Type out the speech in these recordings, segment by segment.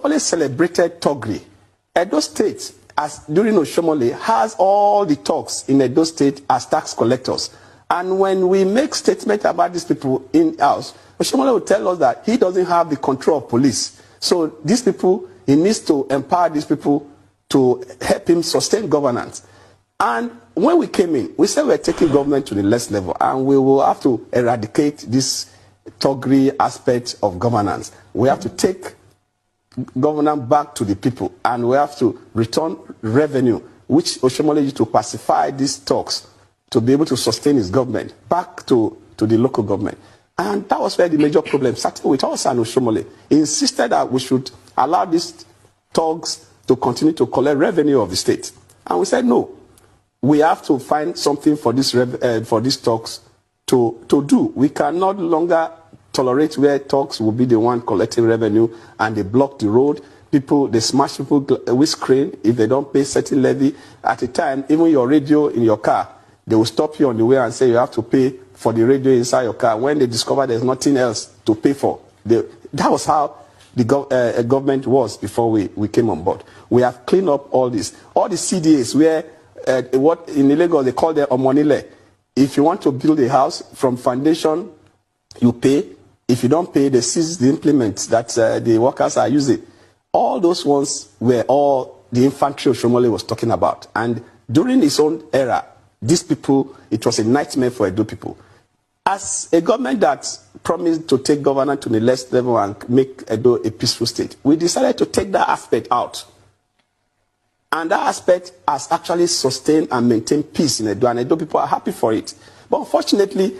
Oshomole celebrated Togri. Edo State, as during Oshomole, has all the talks in Edo State as tax collectors. And when we make statements about these people in-house, Oshomole will tell us that he doesn't have the control of police. So these people, he needs to empower these people to help him sustain governance. And when we came in, we said we're taking government to the next level, and we will have to eradicate this Togri aspect of governance. We have to take governance back to the people, and we have to return revenue, which Oshomole used to pacify these talks to be able to sustain his government, back to the local government. And that was where the major problem started with us and Oshomole. He insisted that we should allow these talks to continue to collect revenue of the state. And we said, no, we have to find something for these talks to do. We can no longer tolerate where talks will be the one collecting revenue and they block the road. People, they smash people with screen if they don't pay certain levy. At a time, even your radio in your car, they will stop you on the way and say you have to pay for the radio inside your car when they discover there's nothing else to pay for. That was how the government was before we came on board. We have cleaned up all this. All the CDAs where what in Lagos they call them omonile. If you want to build a house from foundation, you pay. If you don't pay, they seize the implements that the workers are using. All those ones were all the infantry Oshomole was talking about. And during his own era, these people, it was a nightmare for Edo people. As a government that promised to take governance to the next level and make Edo a peaceful state, we decided to take that aspect out. And that aspect has actually sustained and maintained peace in Edo, and Edo people are happy for it. But unfortunately,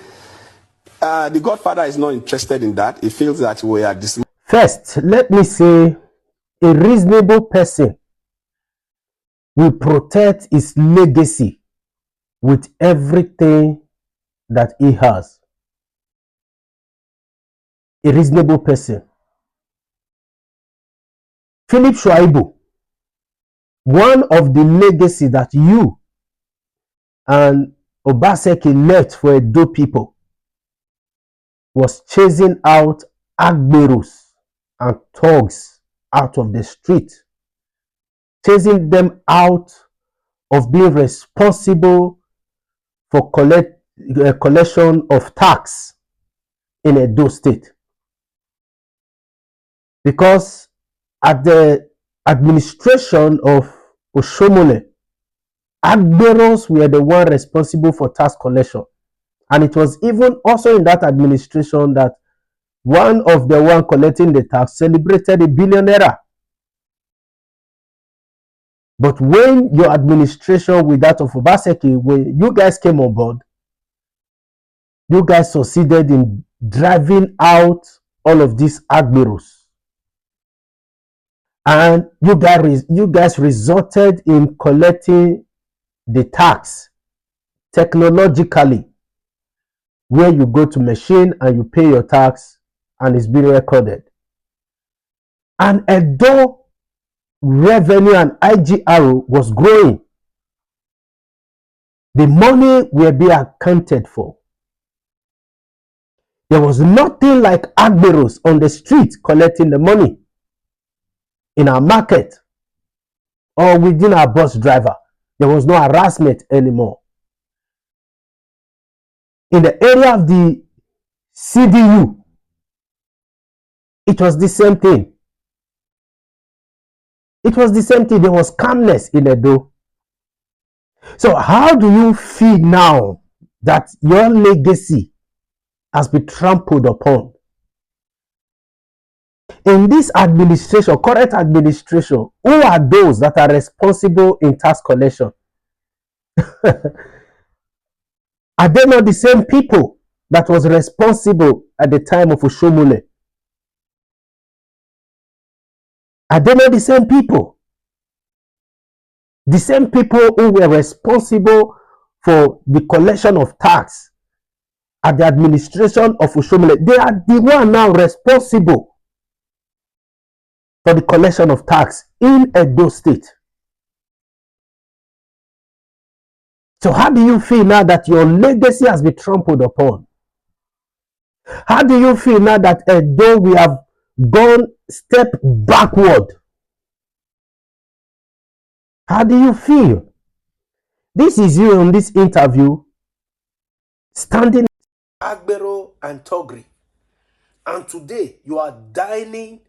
the Godfather is not interested in that. He feels that we are dismissed. First, let me say, a reasonable person will protect his legacy with everything that he has. A reasonable person. Philip Shaibu, one of the legacy that you and Obaseki left for Edo people was chasing out agberos and thugs out of the street, chasing them out of being responsible for collection of tax in Edo State. Because at the administration of Oshomole, agberos were the one responsible for tax collection. And it was even also in that administration that one of the one collecting the tax celebrated a billionaire. But when your administration with that of Obaseki, when you guys came on board, you guys succeeded in driving out all of these agberos. And you guys resulted in collecting the tax technologically, where you go to machine and you pay your tax and it's being recorded. And Edo revenue and IGR was growing. The money will be accounted for. There was nothing like agberos on the street collecting the money in our market or within our bus driver. There was no harassment anymore. In the area of the CDU, it was the same thing. It was the same thing. There was calmness in Edo. So how do you feel now that your legacy has been trampled upon? In this administration, current administration, who are those that are responsible in tax collection? Are they not the same people that was responsible at the time of Oshomole? Are they not the same people? The same people who were responsible for the collection of tax at the administration of Oshomole. They are the one now responsible for the collection of tax in Edo State. So how do you feel now that your legacy has been trampled upon? How do you feel now that Edo we have gone step backward. How do you feel? This is you on this interview standing Agbero and Togri. And today you are dining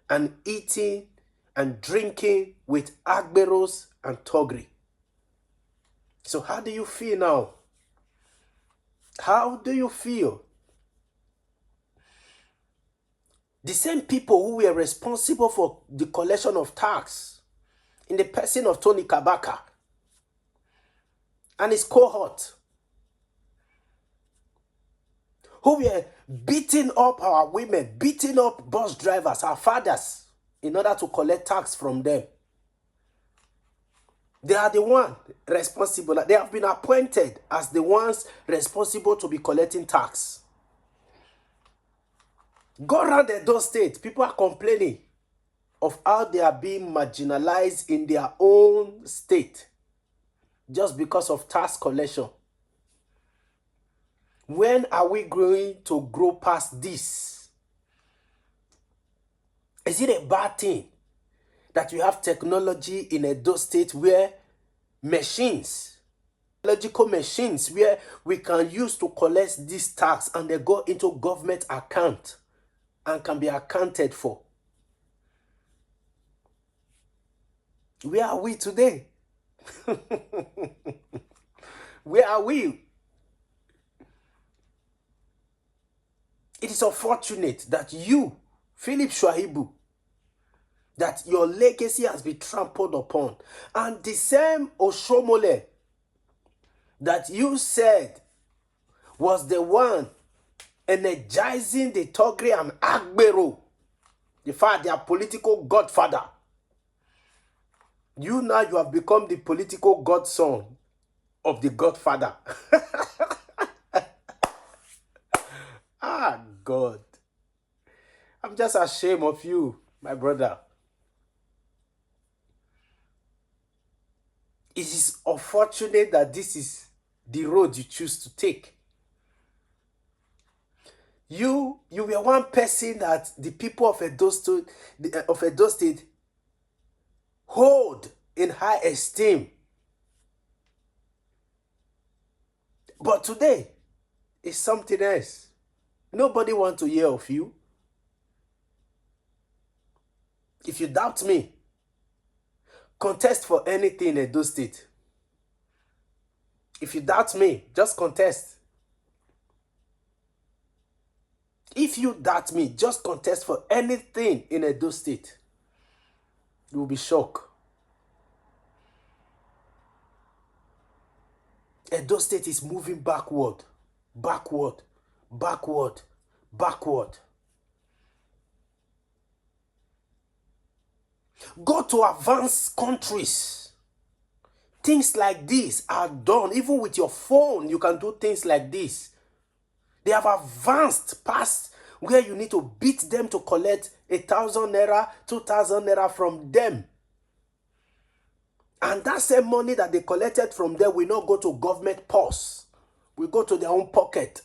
and eating and drinking with Agberos and Togri. So how do you feel now? How do you feel? The same people who were responsible for the collection of tax in the person of Tony Kabaka and his cohort, who were beating up our women, beating up bus drivers, our fathers, in order to collect tax from them. They are the ones responsible. They have been appointed as the ones responsible to be collecting tax. Go around those states, people are complaining of how they are being marginalized in their own state just because of tax collection. When are we going to grow past this? Is it a bad thing that we have technology in Edo State where machines, logical machines, where we can use to collect this tax and they go into government account and can be accounted for? Where are we today? Where are we? It is unfortunate that you, Philip Shaibu, that your legacy has been trampled upon. And the same Oshomole that you said was the one energizing the Togri and Agbero, their political godfather. You have become the political godson of the godfather. Ah, God. I'm just ashamed of you, my brother. It is unfortunate that this is the road you choose to take. You were one person that the people of Edo State hold in high esteem. But today, it's something else. Nobody wants to hear of you. If you doubt me, contest for anything in Edo State. If you doubt me, just contest. If you doubt me, just contest for anything in Edo State. You will be shocked. Edo State is moving backward, backward, backward, backward. Go to advanced countries. Things like this are done. Even with your phone, you can do things like this. They have advanced past where you need to beat them to collect 1,000 naira, 2,000 naira from them. And that same money that they collected from them will not go to government purse. Will go to their own pocket.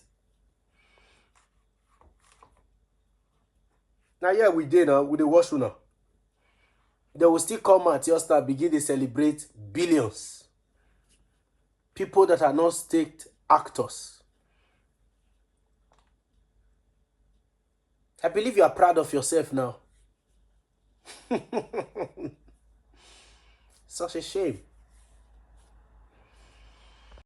Now, yeah, we did with the wash now. They will still come at your start, begin to celebrate billions. People that are not state actors. I believe you are proud of yourself now. Such a shame.